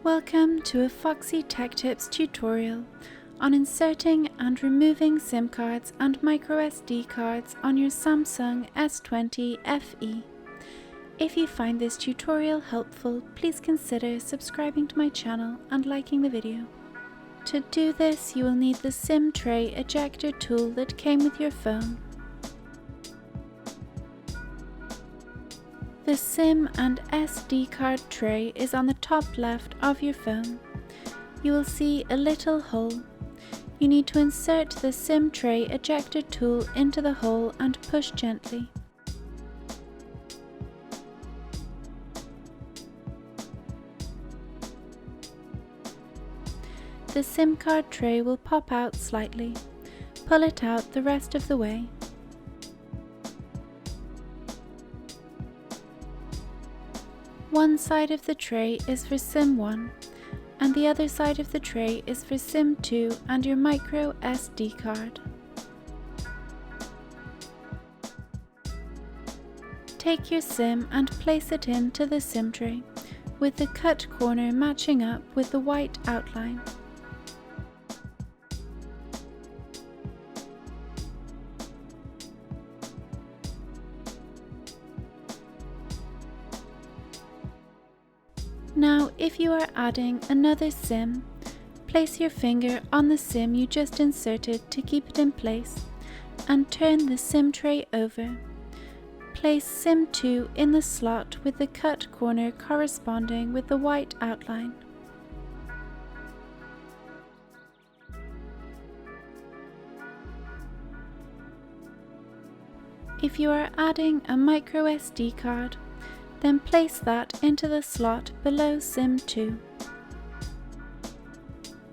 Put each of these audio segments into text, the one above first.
Welcome to a Foxy Tech Tips tutorial on inserting and removing SIM cards and microSD cards on your Samsung S20 FE. If you find this tutorial helpful, please consider subscribing to my channel and liking the video. To do this, you will need the SIM tray ejector tool that came with your phone. The SIM and SD card tray is on the top left of your phone. You will see a little hole. You need to insert the SIM tray ejector tool into the hole and push gently. The SIM card tray will pop out slightly. Pull it out the rest of the way. One side of the tray is for SIM 1 and the other side of the tray is for SIM 2 and your micro SD card. Take your SIM and place it into the SIM tray, with the cut corner matching up with the white outline. Now, if you are adding another SIM, place your finger on the SIM you just inserted to keep it in place and turn the SIM tray over. Place SIM 2 in the slot with the cut corner corresponding with the white outline. If you are adding a micro SD card, then place that into the slot below SIM 2.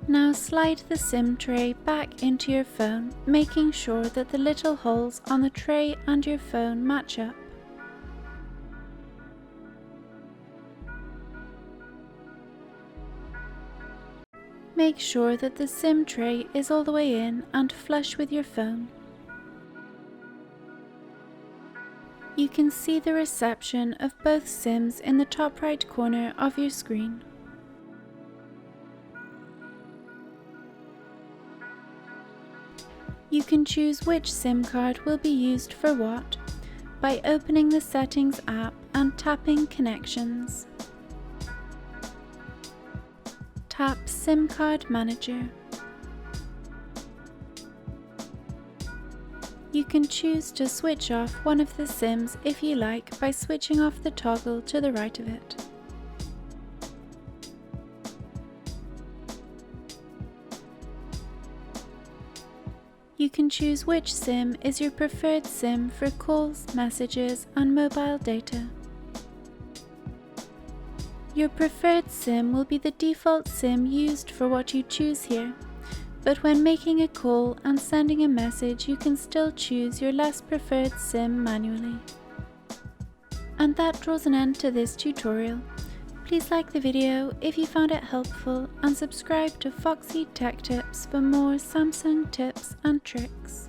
Now slide the SIM tray back into your phone, making sure that the little holes on the tray and your phone match up. Make sure that the SIM tray is all the way in and flush with your phone. You can see the reception of both SIMs in the top right corner of your screen. You can choose which SIM card will be used for what by opening the Settings app and tapping Connections. Tap SIM Card Manager. You can choose to switch off one of the SIMs if you like by switching off the toggle to the right of it. You can choose which SIM is your preferred SIM for calls, messages, and mobile data. Your preferred SIM will be the default SIM used for what you choose here. But when making a call and sending a message, you can still choose your less preferred SIM manually. And that draws an end to this tutorial. Please like the video if you found it helpful and subscribe to Foxy Tech Tips for more Samsung tips and tricks.